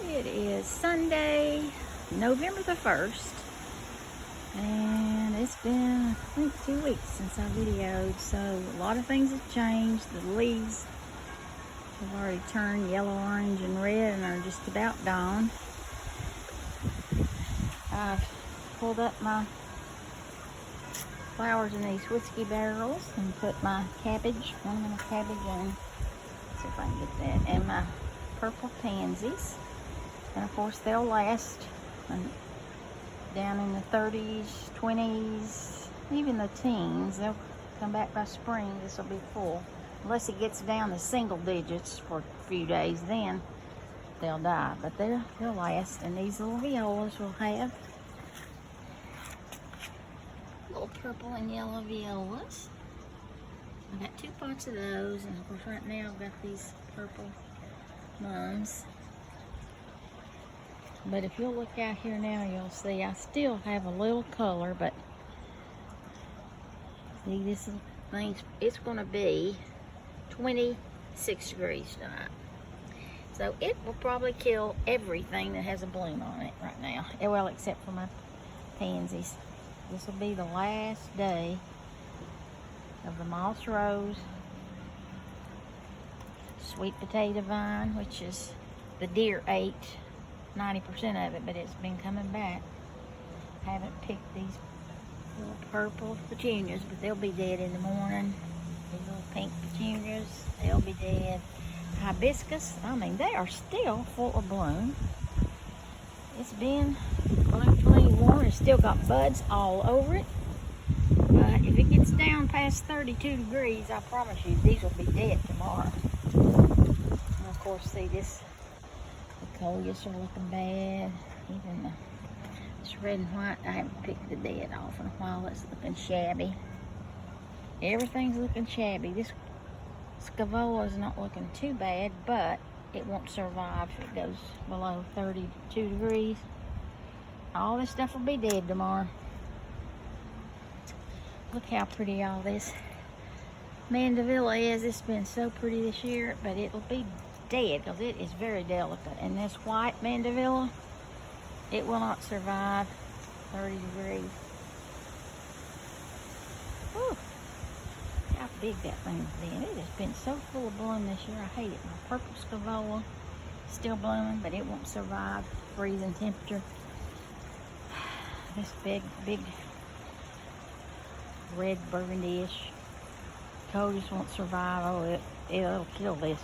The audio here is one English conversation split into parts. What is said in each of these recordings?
It is Sunday, November the 1st, and it's been, I think, 2 weeks since I videoed, so a lot of things have changed. The leaves have already turned yellow, orange, and red and are just about gone. I've pulled up my flowers in these whiskey barrels and put my cabbage, one of my cabbage in, let's see if I can get that, and my purple pansies. And of course they'll last down in the 30s, 20s, even the teens. They'll come back by spring. This will be full. Unless it gets down to single digits for a few days, then they'll die. But they'll last. And these little violas will have little purple and yellow violas. I've got 2 pots of those, and of course right now I've got these purple mums. But if you'll look out here now, you'll see I still have a little color, but see, this thing, it's going to be 26 degrees tonight. So it will probably kill everything that has a bloom on it right now. Well, except for my pansies. This will be the last day of the moss rose, sweet potato vine, which is the deer ate 90% of it, but it's been coming back. I haven't picked these little purple petunias, but they'll be dead in the morning. These little pink petunias, they'll be dead. Hibiscus, I mean, they are still full of bloom. It's been plenty warm. It's still got buds all over it. But if it gets down past 32 degrees, I promise you, these will be dead tomorrow. And of course, see this. The coleus are looking bad. Even this red and white, I haven't picked the dead off in a while. It's looking shabby. Everything's looking shabby. This Scaevola is not looking too bad, but it won't survive if it goes below 32 degrees. All this stuff will be dead tomorrow. Look how pretty all this Mandevilla is. It's been so pretty this year, but it'll be dead because it is very delicate. And this white Mandevilla, it will not survive 30 degrees. Whew. How big that thing's been. It has been so full of bloom this year. I hate it. My purple Scaevola still blooming, but it won't survive freezing temperature. This big red burgundy-ish coleus won't survive. Oh, it'll kill this.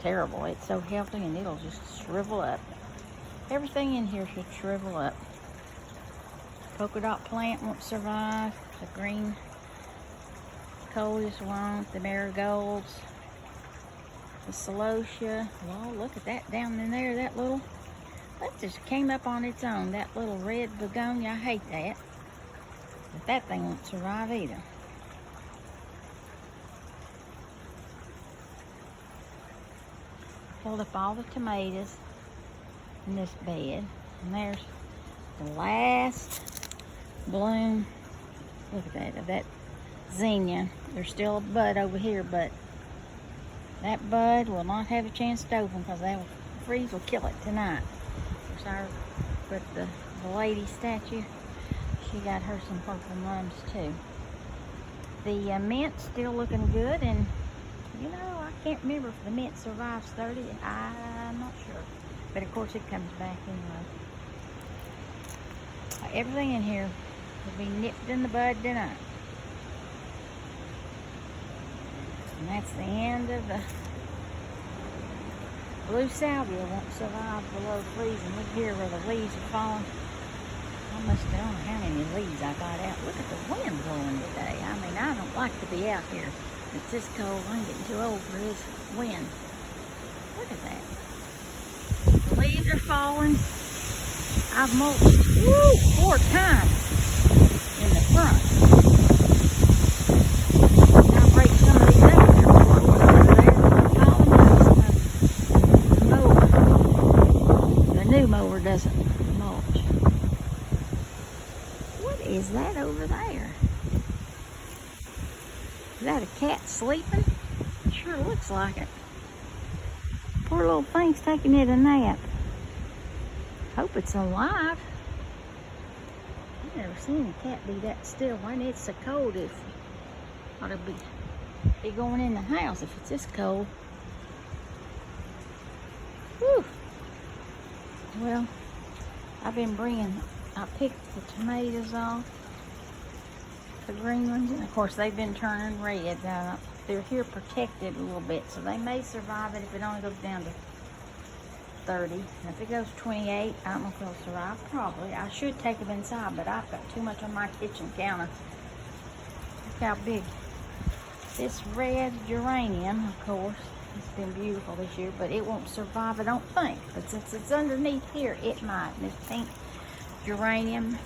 Terrible. It's so healthy, and it'll just shrivel up. Everything in here should shrivel up. Polka dot plant won't survive. The green coleus won't. The marigolds. The celosia. Well, look at that down in there. That just came up on its own. That little red begonia. I hate that. But that thing won't survive either. Pulled up all the tomatoes in this bed, and there's the last bloom. Look at that, of that zinnia. There's still a bud over here, but that bud will not have a chance to open because that freeze will kill it tonight. Of course, but the lady statue, she got her some purple mums too. The mint's still looking good, and you know, I can't remember if the mint survives 30. I'm not sure. But of course it comes back anyway. Everything in here will be nipped in the bud tonight. And that's the end of the blue salvia. Won't survive below freezing. Look here where the leaves are falling. I don't know how many leaves I got out. Look at the wind blowing today. I mean, I don't like to be out here. It's this cold. I'm getting too old for this wind. Look at that. The leaves are falling. I've mulched 4 times in the front. I'll break some of these up here. The new mower doesn't mulch. What is that over there? Is that a cat sleeping? Sure looks like it. Poor little thing's taking it a nap. Hope it's alive. I've never seen a cat be that still when it's so cold. If ought to be going in the house if it's this cold. Whew. Well, I picked the tomatoes off, the green ones, and of course they've been turning red. They're here protected a little bit, so they may survive it if it only goes down to 30. And if it goes 28, I don't know if they'll survive. Probably. I should take them inside, but I've got too much on my kitchen counter. Look how big. This red geranium, of course, it's been beautiful this year, but it won't survive, I don't think. But since it's underneath here, it might. And this pink geranium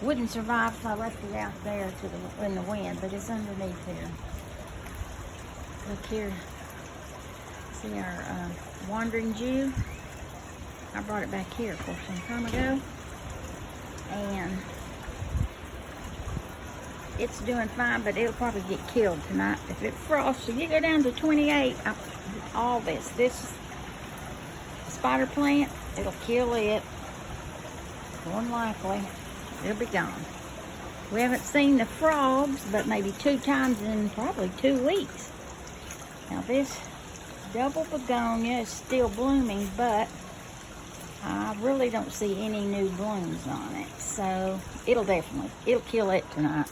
wouldn't survive if I left it out there in the wind, but it's underneath here. Look here. See our wandering Jew? I brought it back here, of course, some time ago. And it's doing fine, but it'll probably get killed tonight. If it frosts, if you go down to 28, all this spider plant, it'll kill it. More than likely, it'll be gone. We haven't seen the frogs, but maybe 2 times in probably 2 weeks. Now this double begonia is still blooming, but I really don't see any new blooms on it. So it'll kill it tonight.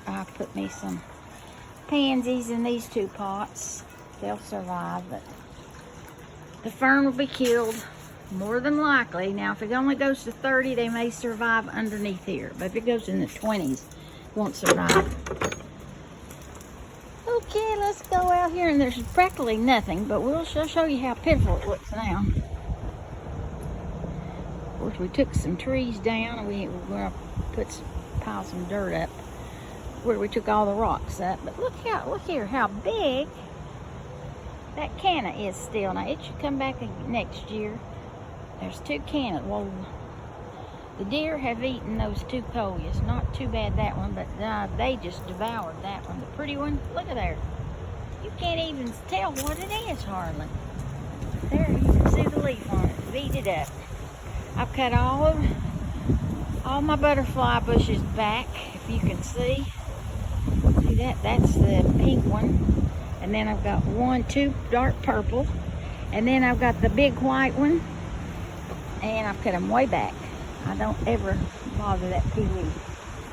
I put me some pansies in these 2 pots. They'll survive, but the fern will be killed more than likely. Now, if it only goes to 30, they may survive underneath here. But if it goes in the 20s, it won't survive. Okay, let's go out here, and there's practically nothing, but we'll show you how pitiful it looks now. Of course, we took some trees down, and we're going to pile some dirt up where we took all the rocks up. But look here how big that canna is still. Now it should come back next year. There's 2 cannas. Well, the deer have eaten those 2 coleus. Not too bad that one, but they just devoured that one. The pretty one, look at there. You can't even tell what it is hardly. There, you can see the leaf on it. Beat it up. I've cut all my butterfly bushes back, if you can see. See that? That's the pink one. And then I've got 2 dark purple. And then I've got the big white one. And I've cut them way back. I don't ever bother that peewee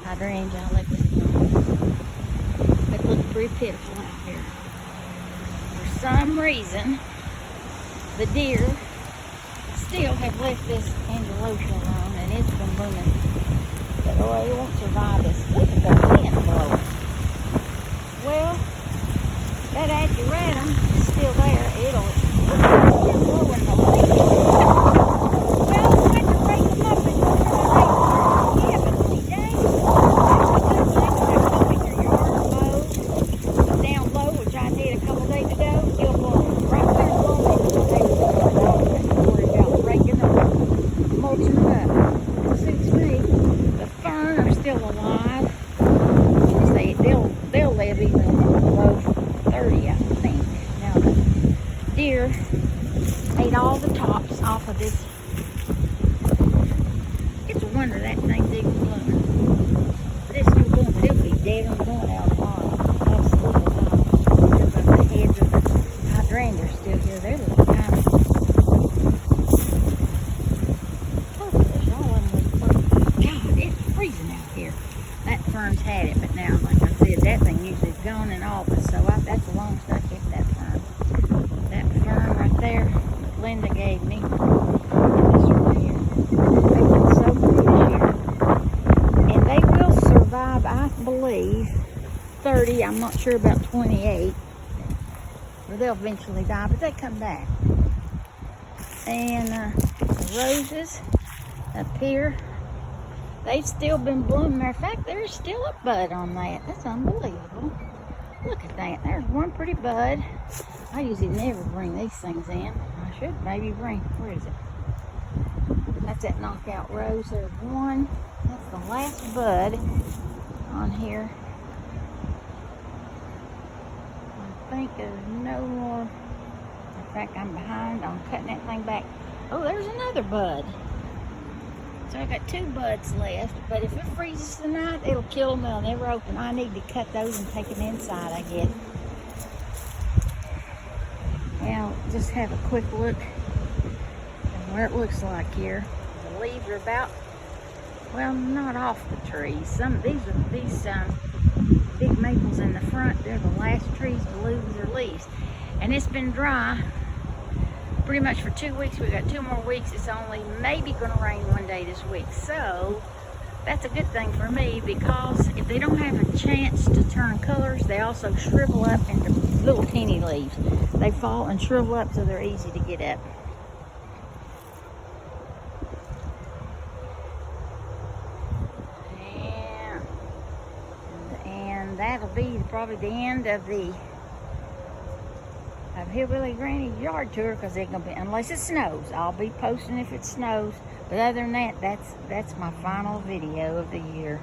hydrangea. I let it alone. They look pretty pitiful out here. For some reason, the deer still have left this angelosia alone, and it's been blooming. But oh, it won't survive this. Look at the wind blowing. Well, that ageratum is still there. It's blowing the leaves. Well, I had to break them up and go to the lake. Yeah, but see, dang. Your yard mowed down low, which I did a couple days ago. It'll blow right there, worried about breaking them, mulching them up. It suits me. The fern are still alive. See, they'll live even below 30, I think. Now the deer ate all the tops off of this. It's a wonder that thing's even blooming. This is blooming, but it'll be dead and blooming out of the bottom. Absolutely not. But the heads of the hydrangea are still here. They're little tiny. Oh, there's all of them. God, it's freezing out here. That fern's had it, but now, like I said, that thing usually is gone in August, so that's the longest I kept that fern. That fern right there that Linda gave me. This right here. They've been so good this year. And they will survive, I believe, 30. I'm not sure about 28. Or they'll eventually die, but they come back. And the roses up here, they've still been blooming. Matter of fact, there's still a bud on that. That's unbelievable. Look at that. There's one pretty bud. I usually never bring these things in. I should maybe bring, where is it? That's that knockout rose. There's one. That's the last bud on here. I think there's no more. I In fact, I'm behind on cutting that thing back. Oh, there's another bud. So I got 2 buds left, but if it freezes tonight, it'll kill them. They'll never open. I need to cut those and take them inside, I guess. Now, just have a quick look at what it looks like here. The leaves are about, well, not off the trees. Some of these big maples in the front, they're the last trees to lose their leaves. And it's been dry pretty much for 2 weeks. We've got 2 more weeks. It's only maybe going to rain one day this week. So that's a good thing for me, because if they don't have a chance to turn colors, they also shrivel up into little teeny leaves. They fall and shrivel up, so they're easy to get up. And that'll be probably the end of the Hillbilly Granny's yard tour, because they're gonna be, unless it snows. I'll be posting if it snows, but other than that, that's my final video of the year.